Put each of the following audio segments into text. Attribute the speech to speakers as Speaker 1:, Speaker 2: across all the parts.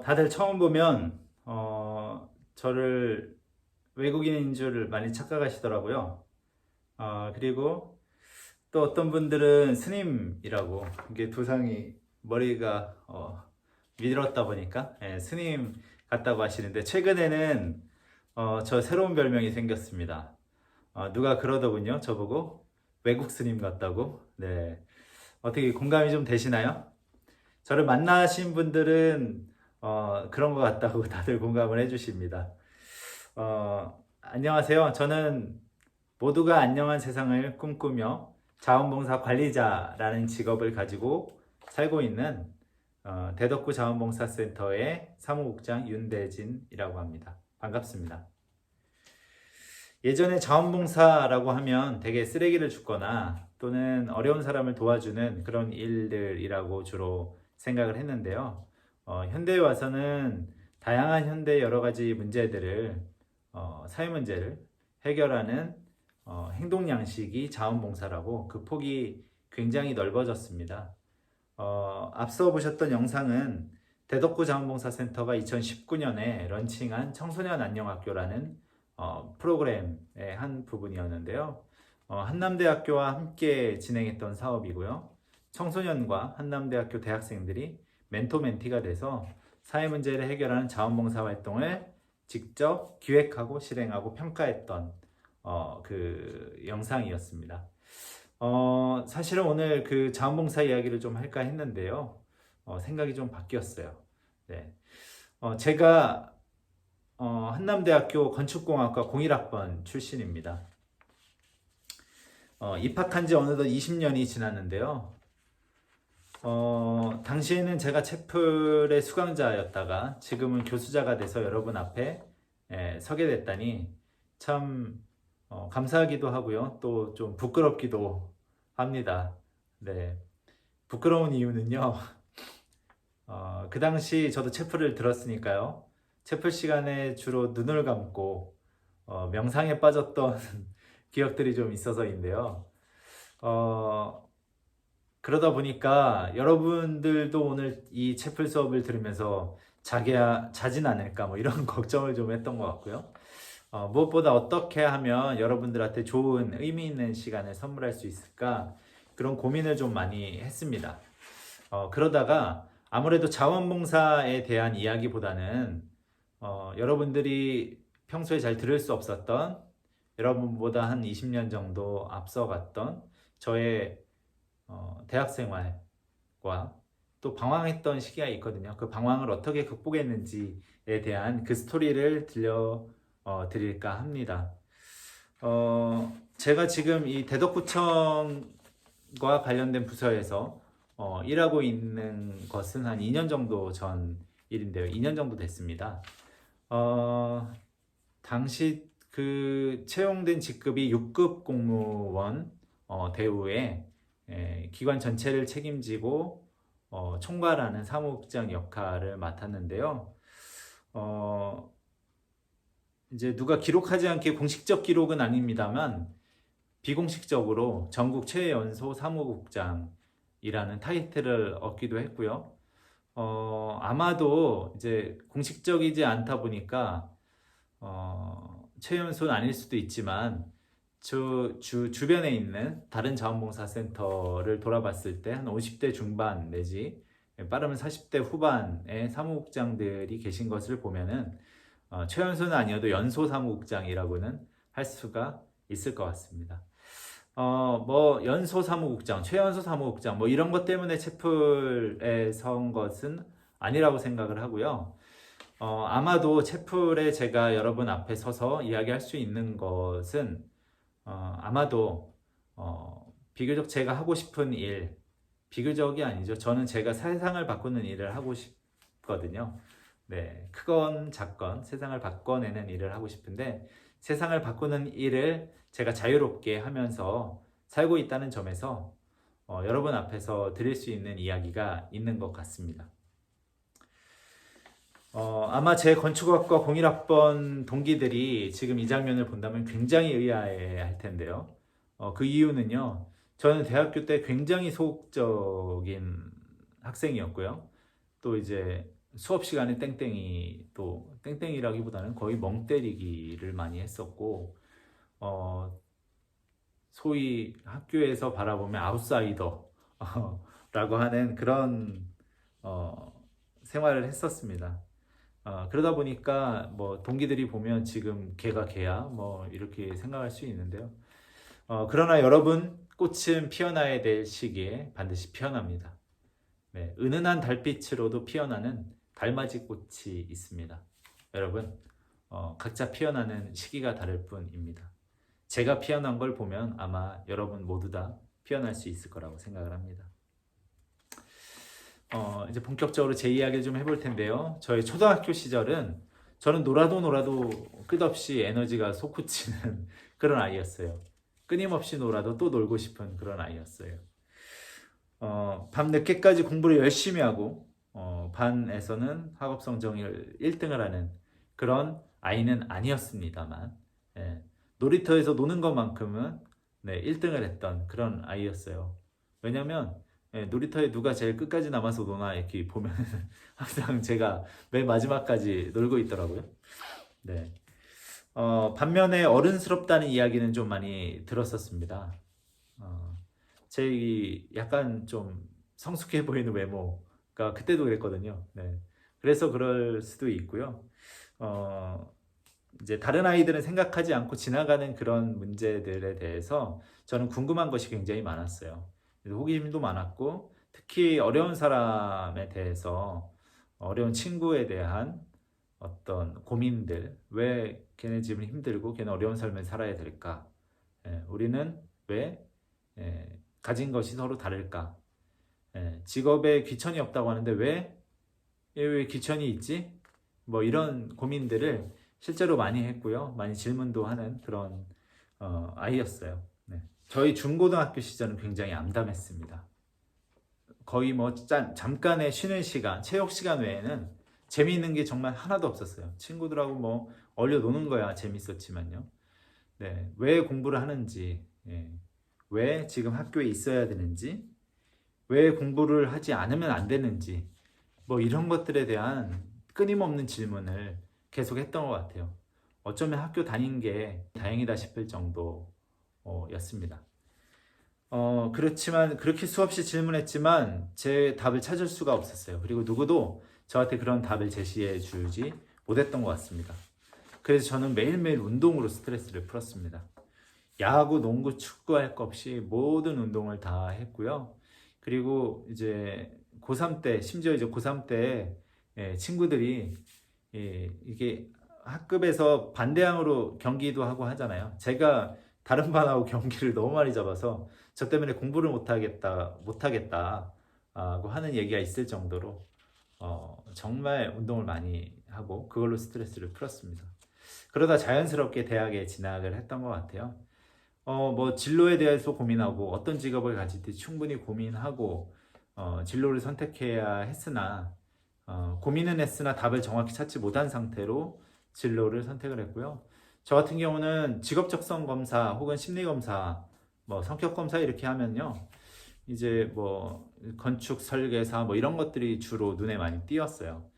Speaker 1: 다들 처음 보면 저를 외국인인 줄 많이 착각하시더라고요. 그리고 또 어떤 분들은 스님이라고, 이게 두상이 머리가 밀었다 보니까 스님 같다고 하시는데, 최근에는 저 새로운 별명이 생겼습니다. 누가 그러더군요, 저보고 외국 스님 같다고. 네, 어떻게 공감이 좀 되시나요? 저를 만나신 분들은 그런 것 같다고 다들 공감을 해주십니다. 안녕하세요. 저는 모두가 안녕한 세상을 꿈꾸며 자원봉사 관리자라는 직업을 가지고 살고 있는 대덕구 자원봉사센터의 사무국장 윤대진이라고 합니다. 반갑습니다. 예전에 자원봉사라고 하면 되게 쓰레기를 줍거나 또는 어려운 사람을 도와주는 그런 일들이라고 주로 생각을 했는데요. 현대에 와서는 다양한 현대 여러 가지 문제들을, 사회 문제를 해결하는 행동 양식이 자원봉사라고, 그 폭이 굉장히 넓어졌습니다. 앞서 보셨던 영상은 대덕구 자원봉사센터가 2019년에 런칭한 청소년 안녕학교라는 프로그램의 한 부분이었는데요. 한남대학교와 함께 진행했던 사업이고요. 청소년과 한남대학교 대학생들이 멘토 멘티가 돼서 사회 문제를 해결하는 자원봉사 활동을 직접 기획하고 실행하고 평가했던 그 영상이었습니다. 사실은 오늘 그 자원봉사 이야기를 좀 할까 했는데요. 생각이 좀 바뀌었어요. 네. 제가 한남대학교 건축공학과 01학번 출신입니다. 입학한 지 어느덧 20년이 지났는데요. 당시에는 제가 채플의 수강자였다가 지금은 교수자가 돼서 여러분 앞에 서게 됐다니 참 감사하기도 하고요. 또 좀 부끄럽기도 합니다. 네. 부끄러운 이유는요. 그 당시 저도 채플을 들었으니까요. 채플 시간에 주로 눈을 감고 명상에 빠졌던 기억들이 좀 있어서인데요. 어, 그러다 보니까 여러분들도 오늘 이 채플 수업을 들으면서 자진 않을까 뭐 이런 걱정을 좀 했던 것 같고요. 무엇보다 어떻게 하면 여러분들한테 좋은 의미 있는 시간을 선물할 수 있을까, 그런 고민을 좀 많이 했습니다. 그러다가 아무래도 자원봉사에 대한 이야기보다는 여러분들이 평소에 잘 들을 수 없었던, 여러분보다 한 20년 정도 앞서갔던 저의 대학 생활과 또 방황했던 시기가 있거든요. 그 방황을 어떻게 극복했는지에 대한 그 스토리를 들려 드릴까 합니다. 제가 지금 이 대덕구청과 관련된 부서에서 일하고 있는 것은 한 2년 정도 전 일인데요. 2년 정도 됐습니다. 당시 그 채용된 직급이 6급 공무원 대우에 기관 전체를 책임지고 총괄하는 사무국장 역할을 맡았는데요. 이제 누가 기록하지 않게 공식적 기록은 아닙니다만 비공식적으로 전국 최연소 사무국장이라는 타이틀을 얻기도 했고요. 아마도 이제 공식적이지 않다 보니까 최연소는 아닐 수도 있지만 주변에 있는 다른 자원봉사센터를 돌아봤을 때 한 50대 중반 내지 빠르면 40대 후반의 사무국장들이 계신 것을 보면은 최연소는 아니어도 연소 사무국장이라고는 할 수가 있을 것 같습니다. 뭐 연소 사무국장, 최연소 사무국장 뭐 이런 것 때문에 채플에 선 것은 아니라고 생각을 하고요. 아마도 채플에 제가 여러분 앞에 서서 이야기할 수 있는 것은 아마도 비교적 제가 하고 싶은 일, 비교적이 아니죠. 저는 제가 세상을 바꾸는 일을 하고 싶거든요. 네, 크건 작건 세상을 바꿔내는 일을 하고 싶은데, 세상을 바꾸는 일을 제가 자유롭게 하면서 살고 있다는 점에서 여러분 앞에서 드릴 수 있는 이야기가 있는 것 같습니다. 아마 제 건축학과 01학번 동기들이 지금 이 장면을 본다면 굉장히 의아해 할 텐데요. 그 이유는요. 저는 대학교 때 굉장히 소극적인 학생이었고요. 또 이제 수업 시간에 땡땡이 또 땡땡이라기보다는 거의 멍 때리기를 많이 했었고 소위 학교에서 바라보면 아웃사이더 라고 하는 그런 생활을 했었습니다. 그러다 보니까 뭐 동기들이 보면 지금 걔가 걔야 뭐 이렇게 생각할 수 있는데요. 그러나 여러분 꽃은 피어나야 될 시기에 반드시 피어납니다. 네, 은은한 달빛으로도 피어나는 달맞이 꽃이 있습니다. 여러분 각자 피어나는 시기가 다를 뿐입니다. 제가 피어난 걸 보면 아마 여러분 모두 다 피어날 수 있을 거라고 생각을 합니다. 이제 본격적으로 제 이야기를 좀 해볼 텐데요. 저의 초등학교 시절은 저는 놀아도 끝없이 에너지가 솟구치는 그런 아이였어요. 끊임없이 놀아도 또 놀고 싶은 그런 아이였어요. 밤 늦게까지 공부를 열심히 하고 반에서는 학업 성적을 1등을 하는 그런 아이는 아니었습니다만 놀이터에서 노는 것만큼은 1등을 했던 그런 아이였어요. 왜냐면 놀이터에 누가 제일 끝까지 남아서 노나 이렇게 보면 항상 제가 맨 마지막까지 놀고 있더라고요. 네. 반면에 어른스럽다는 이야기는 좀 많이 들었었습니다. 제 약간 좀 성숙해 보이는 외모가 그때도 그랬거든요. 네. 그래서 그럴 수도 있고요. 이제 다른 아이들은 생각하지 않고 지나가는 그런 문제들에 대해서 저는 궁금한 것이 굉장히 많았어요. 호기심도 많았고 특히 어려운 사람에 대해서 어려운 친구에 대한 어떤 고민들, 왜 걔네 집은 힘들고 걔는 어려운 삶을 살아야 될까? 우리는 왜 가진 것이 서로 다를까? 직업에 귀천이 없다고 하는데 왜 귀천이 있지? 뭐 이런 고민들을 실제로 많이 했고요. 많이 질문도 하는 그런 아이였어요. 네. 저희 중고등학교 시절은 굉장히 암담했습니다. 거의 뭐 잠깐의 쉬는 시간, 체육 시간 외에는 재미있는 게 정말 하나도 없었어요. 친구들하고 뭐 어울려 노는 거야 재밌었지만요. 네, 왜 공부를 하는지, 왜 지금 학교에 있어야 되는지, 왜 공부를 하지 않으면 안 되는지, 뭐 이런 것들에 대한 끊임없는 질문을 계속 했던 것 같아요. 어쩌면 학교 다닌 게 다행이다 싶을 정도였습니다. 그렇지만 그렇게 수없이 질문했지만 제 답을 찾을 수가 없었어요. 그리고 누구도 저한테 그런 답을 제시해 주지 못했던 것 같습니다. 그래서 저는 매일매일 운동으로 스트레스를 풀었습니다. 야구, 농구, 축구 할 것 없이 모든 운동을 다 했고요. 그리고 이제 고3 때, 심지어 이제 고3 때 친구들이 이게 학급에서 반대항으로 경기도 하고 하잖아요. 제가 다른 반하고 경기를 너무 많이 잡아서 저 때문에 공부를 못하겠다고 하는 얘기가 있을 정도로 정말 운동을 많이 하고 그걸로 스트레스를 풀었습니다. 그러다 자연스럽게 대학에 진학을 했던 것 같아요. 뭐 진로에 대해서 고민하고 어떤 직업을 가질지 충분히 고민하고 진로를 선택해야 했으나 고민은 했으나 답을 정확히 찾지 못한 상태로 진로를 선택을 했고요. 저 같은 경우는 직업적성 검사 혹은 심리 검사, 뭐 성격 검사 이렇게 하면요, 이제 뭐 건축 설계사 뭐 이런 것들이 주로 눈에 많이 띄었어요.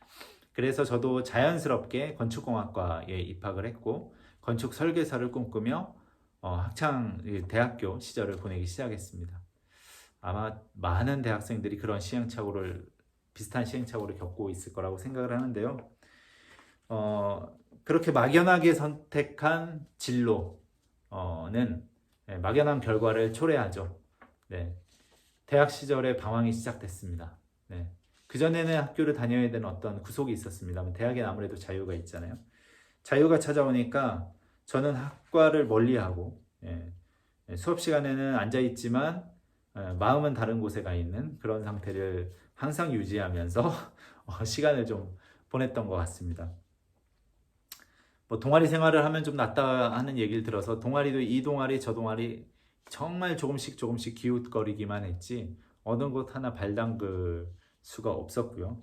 Speaker 1: 그래서 저도 자연스럽게 건축공학과에 입학을 했고 건축 설계사를 꿈꾸며 학창 대학교 시절을 보내기 시작했습니다. 아마 많은 대학생들이 그런 비슷한 시행착오를 겪고 있을 거라고 생각을 하는데요. 그렇게 막연하게 선택한 진로는 막연한 결과를 초래하죠. 네. 대학 시절에 방황이 시작됐습니다. 네. 그전에는 학교를 다녀야 되는 어떤 구속이 있었습니다만 대학엔 아무래도 자유가 있잖아요. 자유가 찾아오니까 저는 학과를 멀리하고 수업 시간에는 앉아있지만 마음은 다른 곳에 가 있는 그런 상태를 항상 유지하면서 시간을 좀 보냈던 것 같습니다. 뭐 동아리 생활을 하면 좀 낫다 하는 얘기를 들어서 동아리도 이 동아리 저 동아리 정말 조금씩 기웃거리기만 했지 어느 곳 하나 발 담글 수가 없었고요.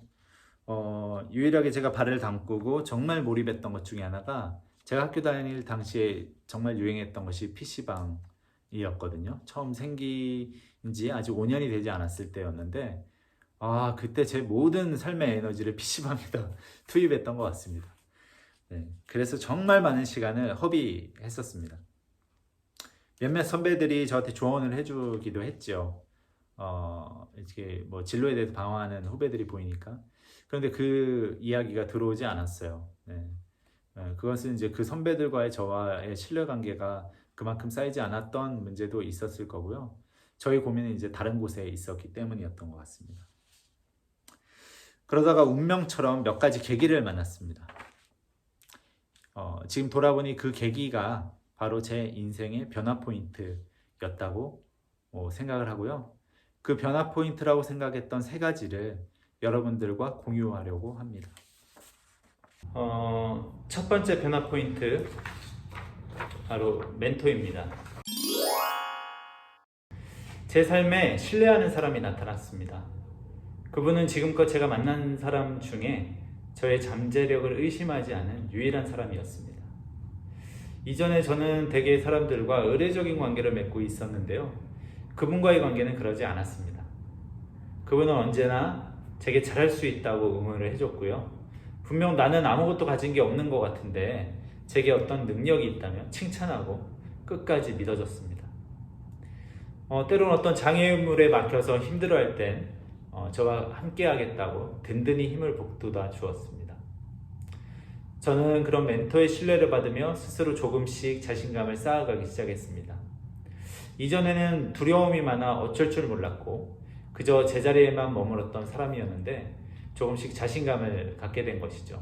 Speaker 1: 유일하게 제가 발을 담그고 정말 몰입했던 것 중에 하나가 제가 학교 다닐 당시에 정말 유행했던 것이 PC방이었거든요. 처음 생긴 지 아직 5년이 되지 않았을 때였는데 그때 제 모든 삶의 에너지를 PC방에다 투입했던 것 같습니다. 네, 그래서 정말 많은 시간을 허비했었습니다. 몇몇 선배들이 저한테 조언을 해주기도 했죠. 이렇게 뭐 진로에 대해서 방황하는 후배들이 보이니까. 그런데 그 이야기가 들어오지 않았어요. 네. 그것은 이제 그 선배들과의 저와의 신뢰관계가 그만큼 쌓이지 않았던 문제도 있었을 거고요. 저희 고민은 이제 다른 곳에 있었기 때문이었던 것 같습니다. 그러다가 운명처럼 몇 가지 계기를 만났습니다. 지금 돌아보니 그 계기가 바로 제 인생의 변화 포인트였다고 생각을 하고요. 그 변화 포인트라고 생각했던 세 가지를 여러분들과 공유하려고 합니다. 첫 번째 변화 포인트, 바로 멘토입니다. 제 삶에 신뢰하는 사람이 나타났습니다. 그분은 지금껏 제가 만난 사람 중에 저의 잠재력을 의심하지 않은 유일한 사람이었습니다. 이전에 저는 대개 사람들과 의례적인 관계를 맺고 있었는데요. 그분과의 관계는 그러지 않았습니다. 그분은 언제나 제게 잘할 수 있다고 응원을 해줬고요. 분명 나는 아무것도 가진 게 없는 것 같은데 제게 어떤 능력이 있다면 칭찬하고 끝까지 믿어줬습니다. 때로는 어떤 장애물에 막혀서 힘들어할 땐 저와 함께 하겠다고 든든히 힘을 북돋아 주었습니다. 저는 그런 멘토의 신뢰를 받으며 스스로 조금씩 자신감을 쌓아가기 시작했습니다. 이전에는 두려움이 많아 어쩔 줄 몰랐고 그저 제자리에만 머물렀던 사람이었는데 조금씩 자신감을 갖게 된 것이죠.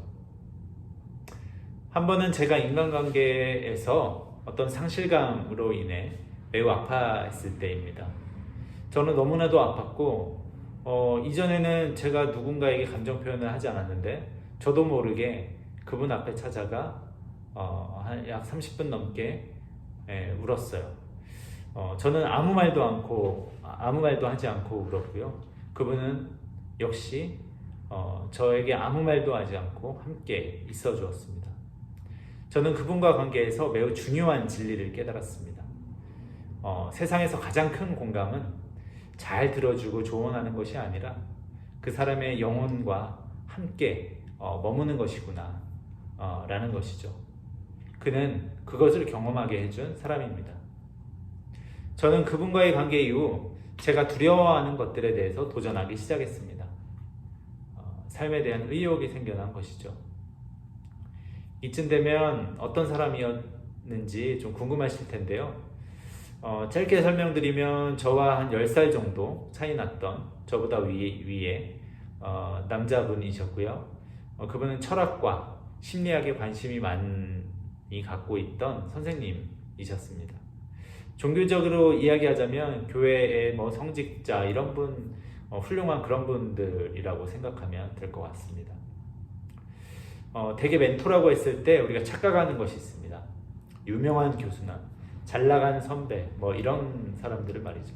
Speaker 1: 한 번은 제가 인간관계에서 어떤 상실감으로 인해 매우 아파했을 때입니다. 저는 너무나도 아팠고 이전에는 제가 누군가에게 감정 표현을 하지 않았는데 저도 모르게 그분 앞에 찾아가 약 30분 넘게 울었어요. 저는 아무 말도 하지 않고 울었고요. 그분은 역시 저에게 아무 말도 하지 않고 함께 있어 주었습니다. 저는 그분과 관계에서 매우 중요한 진리를 깨달았습니다. 세상에서 가장 큰 공감은 잘 들어주고 조언하는 것이 아니라 그 사람의 영혼과 함께 머무는 것이구나 라는 것이죠. 그는 그것을 경험하게 해준 사람입니다. 저는 그분과의 관계 이후 제가 두려워하는 것들에 대해서 도전하기 시작했습니다. 삶에 대한 의욕이 생겨난 것이죠. 이쯤 되면 어떤 사람이었는지 좀 궁금하실 텐데요. 짧게 설명드리면 저와 한 10살 정도 차이 났던 저보다 위에 남자분이셨고요. 그분은 철학과 심리학에 관심이 많이 갖고 있던 선생님이셨습니다. 종교적으로 이야기하자면 교회의 성직자 이런 분, 훌륭한 그런 분들이라고 생각하면 될 것 같습니다. 대개 멘토라고 했을 때 우리가 착각하는 것이 있습니다. 유명한 교수나 잘나간 선배 이런 사람들을 말이죠.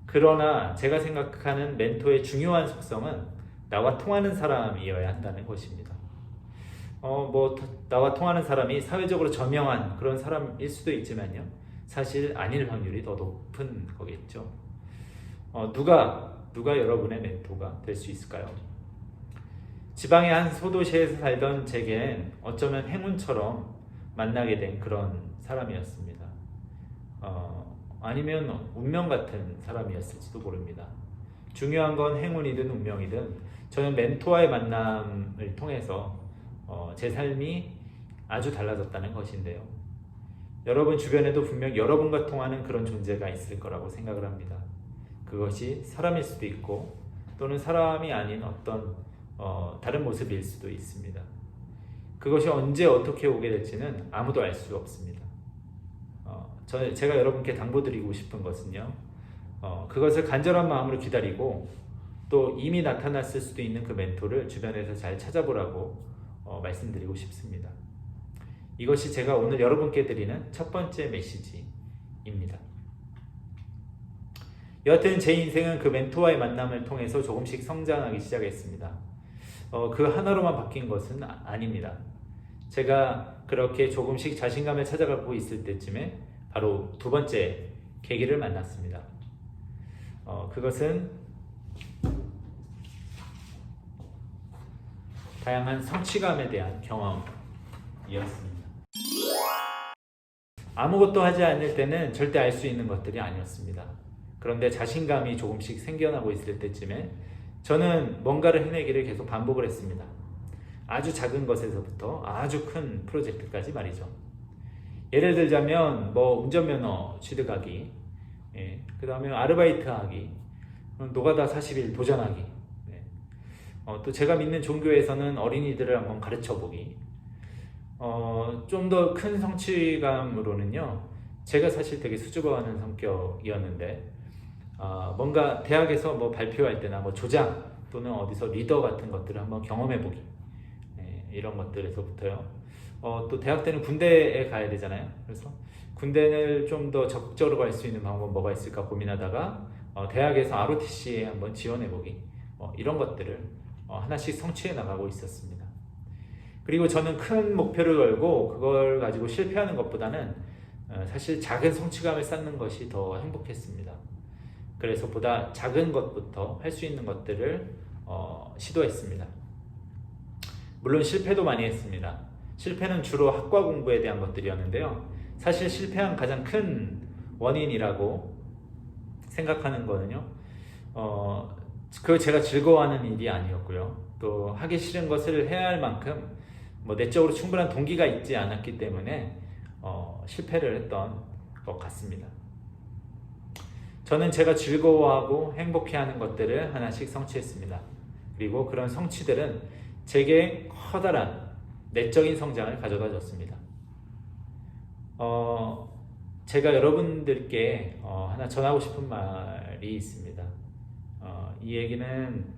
Speaker 1: 그러나 제가 생각하는 멘토의 중요한 속성은 나와 통하는 사람이어야 한다는 것입니다. 나와 통하는 사람이 사회적으로 저명한 그런 사람일 수도 있지만요. 사실 아닐 확률이 더 높은 거겠죠. 누가 여러분의 멘토가 될 수 있을까요? 지방의 한 소도시에서 살던 제겐 어쩌면 행운처럼 만나게 된 그런 사람이었습니다. 아니면 운명 같은 사람이었을지도 모릅니다. 중요한 건 행운이든 운명이든 저는 멘토와의 만남을 통해서 제 삶이 아주 달라졌다는 것인데요. 여러분 주변에도 분명 여러분과 통하는 그런 존재가 있을 거라고 생각을 합니다. 그것이 사람일 수도 있고 또는 사람이 아닌 어떤 다른 모습일 수도 있습니다. 그것이 언제 어떻게 오게 될지는 아무도 알 수 없습니다. 제가 여러분께 당부드리고 싶은 것은요. 그것을 간절한 마음으로 기다리고 또 이미 나타났을 수도 있는 그 멘토를 주변에서 잘 찾아보라고 말씀드리고 싶습니다. 이것이 제가 오늘 여러분께 드리는 첫 번째 메시지입니다. 여하튼 제 인생은 그 멘토와의 만남을 통해서 조금씩 성장하기 시작했습니다. 그 하나로만 바뀐 것은 아닙니다. 제가 그렇게 조금씩 자신감을 찾아가고 있을 때쯤에 바로 두 번째 계기를 만났습니다. 그것은 다양한 성취감에 대한 경험이었습니다. 아무것도 하지 않을 때는 절대 알 수 있는 것들이 아니었습니다. 그런데 자신감이 조금씩 생겨나고 있을 때쯤에 저는 뭔가를 해내기를 계속 반복을 했습니다. 아주 작은 것에서부터 아주 큰 프로젝트까지 말이죠. 예를 들자면 운전면허 취득하기, 그 다음에 아르바이트 하기, 노가다 40일 도전하기, 또 제가 믿는 종교에서는 어린이들을 한번 가르쳐 보기. 좀 더 큰 성취감으로는요, 제가 사실 되게 수줍어하는 성격이었는데 뭔가 대학에서 발표할 때나 조장 또는 어디서 리더 같은 것들을 한번 경험해 보기, 이런 것들에서부터요. 또 대학 때는 군대에 가야 되잖아요. 그래서 군대를 좀 더 적극적으로 갈 수 있는 방법은 뭐가 있을까 고민하다가 대학에서 ROTC에 한번 지원해 보기, 이런 것들을 하나씩 성취해 나가고 있었습니다. 그리고 저는 큰 목표를 걸고 그걸 가지고 실패하는 것보다는 사실 작은 성취감을 쌓는 것이 더 행복했습니다. 그래서 보다 작은 것부터 할 수 있는 것들을 시도했습니다. 물론 실패도 많이 했습니다. 실패는 주로 학과 공부에 대한 것들이었는데요. 사실 실패한 가장 큰 원인이라고 생각하는 거는요, 그 제가 즐거워하는 일이 아니었고요. 또 하기 싫은 것을 해야 할 만큼 내적으로 충분한 동기가 있지 않았기 때문에 실패를 했던 것 같습니다. 저는 제가 즐거워하고 행복해하는 것들을 하나씩 성취했습니다. 그리고 그런 성취들은 제게 커다란 내적인 성장을 가져다 줬습니다. 제가 여러분들께 하나 전하고 싶은 말이 있습니다. 이 얘기는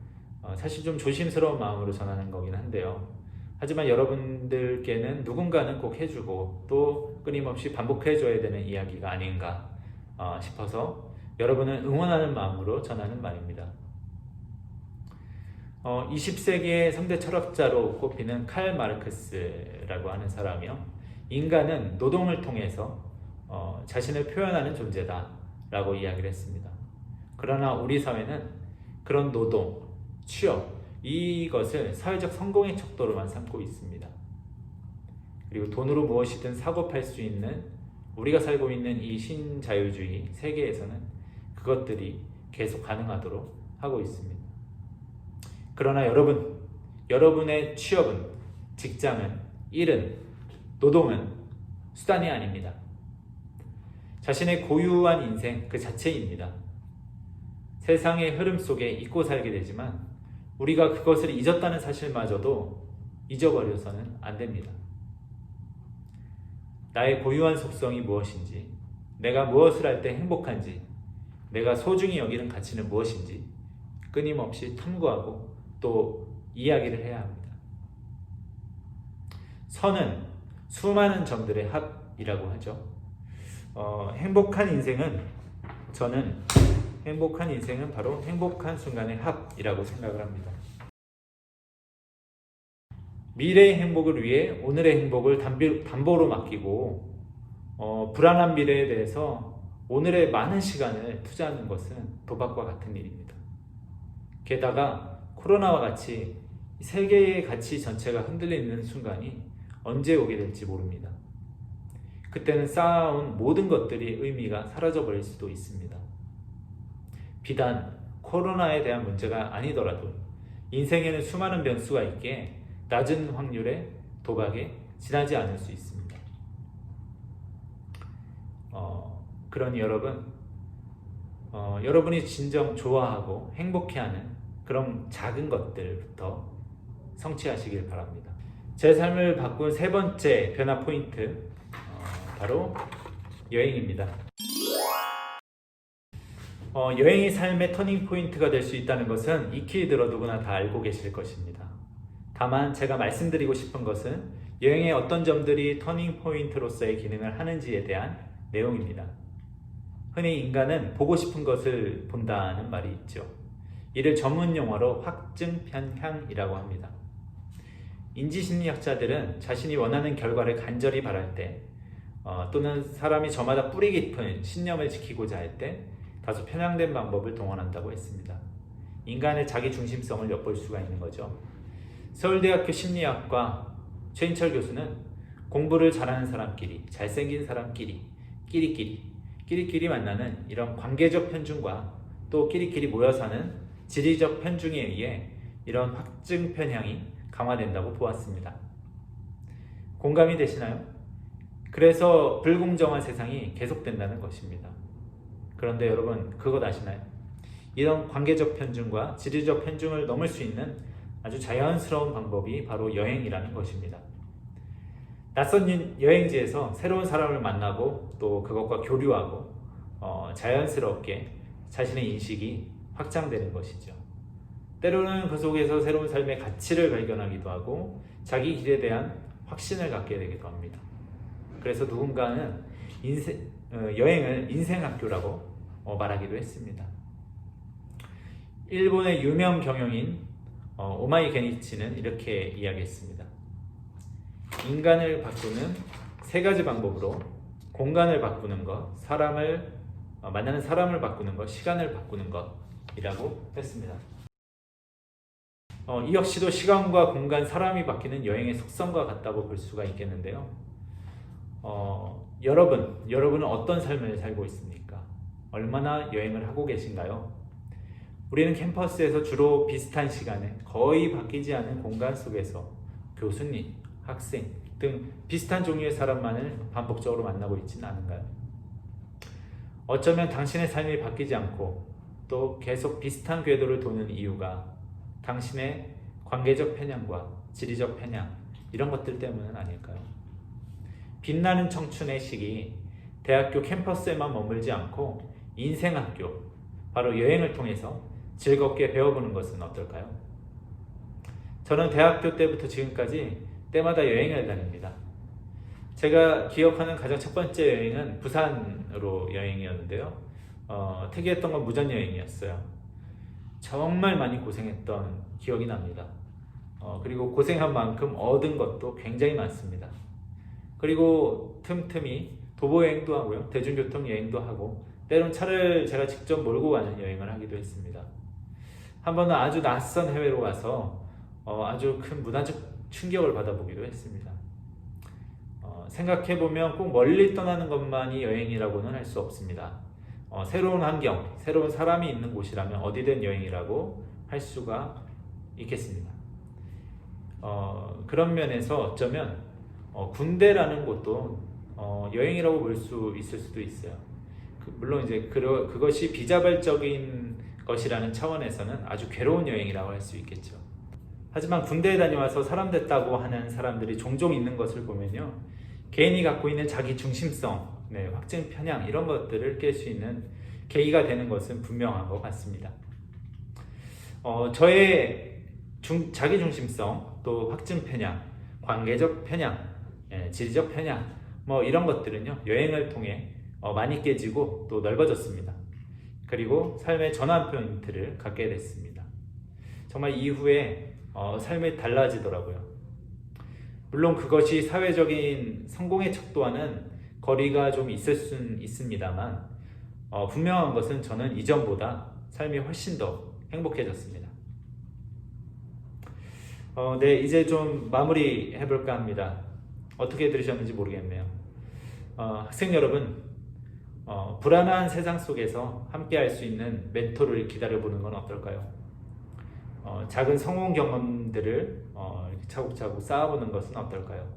Speaker 1: 사실 좀 조심스러운 마음으로 전하는 거긴 한데요. 하지만 여러분들께는 누군가는 꼭 해주고 또 끊임없이 반복해줘야 되는 이야기가 아닌가 싶어서 여러분을 응원하는 마음으로 전하는 말입니다. 20세기의 3대 철학자로 꼽히는 칼 마르크스라고 하는 사람이요, 인간은 노동을 통해서 자신을 표현하는 존재다 라고 이야기를 했습니다. 그러나 우리 사회는 그런 노동, 취업, 이것을 사회적 성공의 척도로만 삼고 있습니다. 그리고 돈으로 무엇이든 사고 팔 수 있는 우리가 살고 있는 이 신자유주의 세계에서는 그것들이 계속 가능하도록 하고 있습니다. 그러나 여러분의 취업은, 직장은, 일은, 노동은 수단이 아닙니다. 자신의 고유한 인생 그 자체입니다. 세상의 흐름 속에 잊고 살게 되지만 우리가 그것을 잊었다는 사실마저도 잊어버려서는 안 됩니다. 나의 고유한 속성이 무엇인지, 내가 무엇을 할 때 행복한지, 내가 소중히 여기는 가치는 무엇인지 끊임없이 탐구하고 또 이야기를 해야 합니다. 선은 수많은 점들의 합이라고 하죠. 행복한 인생은 바로 행복한 순간의 합이라고 생각을 합니다. 미래의 행복을 위해 오늘의 행복을 담보로 맡기고 불안한 미래에 대해서 오늘의 많은 시간을 투자하는 것은 도박과 같은 일입니다. 게다가 코로나와 같이 세계의 가치 전체가 흔들리는 순간이 언제 오게 될지 모릅니다. 그때는 쌓아온 모든 것들이 의미가 사라져버릴 수도 있습니다. 비단 코로나에 대한 문제가 아니더라도 인생에는 수많은 변수가 있기에 낮은 확률의 도박에 지나지 않을 수 있습니다. 그러니 여러분이 진정 좋아하고 행복해하는 그런 작은 것들부터 성취하시길 바랍니다. 제 삶을 바꾼 세 번째 변화 포인트, 바로 여행입니다. 여행이 삶의 터닝 포인트가 될 수 있다는 것은 익히 들어 누구나 다 알고 계실 것입니다. 다만 제가 말씀드리고 싶은 것은 여행의 어떤 점들이 터닝 포인트로서의 기능을 하는지에 대한 내용입니다. 흔히 인간은 보고 싶은 것을 본다는 말이 있죠. 이를 전문 용어로 확증편향이라고 합니다. 인지심리학자들은 자신이 원하는 결과를 간절히 바랄 때, 또는 사람이 저마다 뿌리 깊은 신념을 지키고자 할 때 다소 편향된 방법을 동원한다고 했습니다. 인간의 자기 중심성을 엿볼 수가 있는 거죠. 서울대학교 심리학과 최인철 교수는 공부를 잘하는 사람끼리, 잘생긴 사람끼리, 끼리끼리 만나는 이런 관계적 편중과 또 끼리끼리 모여 사는 지리적 편중에 의해 이런 확증 편향이 강화된다고 보았습니다. 공감이 되시나요? 그래서 불공정한 세상이 계속된다는 것입니다. 그런데 여러분, 그것 아시나요? 이런 관계적 편중과 지리적 편중을 넘을 수 있는 아주 자연스러운 방법이 바로 여행이라는 것입니다. 낯선 여행지에서 새로운 사람을 만나고 또 그것과 교류하고 자연스럽게 자신의 인식이 확장되는 것이죠. 때로는 그 속에서 새로운 삶의 가치를 발견하기도 하고 자기 길에 대한 확신을 갖게 되기도 합니다. 그래서 누군가는 여행을 인생학교라고 말하기도 했습니다. 일본의 유명 경영인 오마이 게니치는 이렇게 이야기했습니다. 인간을 바꾸는 세 가지 방법으로 공간을 바꾸는 것, 만나는 사람을 바꾸는 것, 시간을 바꾸는 것이라고 했습니다. 이 역시도 시간과 공간, 사람이 바뀌는 여행의 속성과 같다고 볼 수가 있겠는데요. 여러분은 어떤 삶을 살고 있습니까? 얼마나 여행을 하고 계신가요? 우리는 캠퍼스에서 주로 비슷한 시간에 거의 바뀌지 않은 공간 속에서 교수님, 학생 등 비슷한 종류의 사람만을 반복적으로 만나고 있지는 않은가요? 어쩌면 당신의 삶이 바뀌지 않고 또 계속 비슷한 궤도를 도는 이유가 당신의 관계적 편향과 지리적 편향 이런 것들 때문은 아닐까요? 빛나는 청춘의 시기, 대학교 캠퍼스에만 머물지 않고 인생학교, 바로 여행을 통해서 즐겁게 배워보는 것은 어떨까요? 저는 대학교 때부터 지금까지 때마다 여행을 다닙니다. 제가 기억하는 가장 첫 번째 여행은 부산으로 여행이었는데요. 특이했던 건 무전여행이었어요. 정말 많이 고생했던 기억이 납니다. 그리고 고생한 만큼 얻은 것도 굉장히 많습니다. 그리고 틈틈이 도보여행도 하고요. 대중교통 여행도 하고 때론 차를 제가 직접 몰고 가는 여행을 하기도 했습니다. 한 번은 아주 낯선 해외로 가서 아주 큰 문화적 충격을 받아보기도 했습니다. 생각해보면 꼭 멀리 떠나는 것만이 여행이라고는 할 수 없습니다. 새로운 환경, 새로운 사람이 있는 곳이라면 어디든 여행이라고 할 수가 있겠습니다. 그런 면에서 어쩌면 군대라는 곳도 여행이라고 볼 수 있을 수도 있어요. 물론 이제 그것이 비자발적인 것이라는 차원에서는 아주 괴로운 여행이라고 할 수 있겠죠. 하지만 군대에 다녀와서 사람 됐다고 하는 사람들이 종종 있는 것을 보면요, 개인이 갖고 있는 자기 중심성, 확증 편향 이런 것들을 깰 수 있는 계기가 되는 것은 분명한 것 같습니다. 저의 자기 중심성, 또 확증 편향, 관계적 편향, 지리적 편향 이런 것들은요, 여행을 통해 많이 깨지고 또 넓어졌습니다. 그리고 삶의 전환 포인트를 갖게 됐습니다. 정말 이후에 삶이 달라지더라고요. 물론 그것이 사회적인 성공의 척도와는 거리가 좀 있을 수는 있습니다만 분명한 것은 저는 이전보다 삶이 훨씬 더 행복해졌습니다. 네, 이제 좀 마무리 해볼까 합니다. 어떻게 들으셨는지 모르겠네요. 학생 여러분, 불안한 세상 속에서 함께 할 수 있는 멘토를 기다려보는 건 어떨까요? 작은 성공 경험들을 이렇게 차곡차곡 쌓아보는 것은 어떨까요?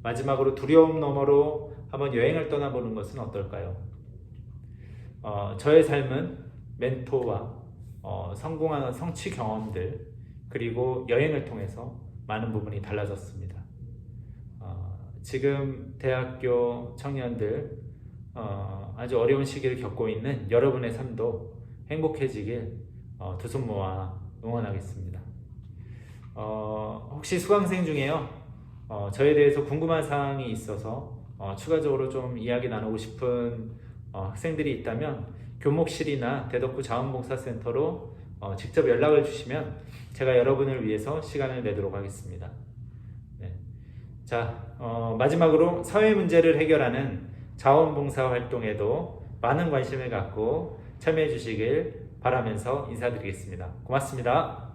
Speaker 1: 마지막으로 두려움 너머로 한번 여행을 떠나보는 것은 어떨까요? 저의 삶은 멘토와 성공하는 성취 경험들 그리고 여행을 통해서 많은 부분이 달라졌습니다. 지금 대학교 청년들 아주 어려운 시기를 겪고 있는 여러분의 삶도 행복해지길 두 손 모아 응원하겠습니다. 혹시 수강생 중에요, 저에 대해서 궁금한 사항이 있어서 추가적으로 좀 이야기 나누고 싶은 학생들이 있다면 교목실이나 대덕구 자원봉사센터로 직접 연락을 주시면 제가 여러분을 위해서 시간을 내도록 하겠습니다. 네. 자, 마지막으로 사회 문제를 해결하는 자원봉사 활동에도 많은 관심을 갖고 참여해 주시길 바라면서 인사드리겠습니다. 고맙습니다.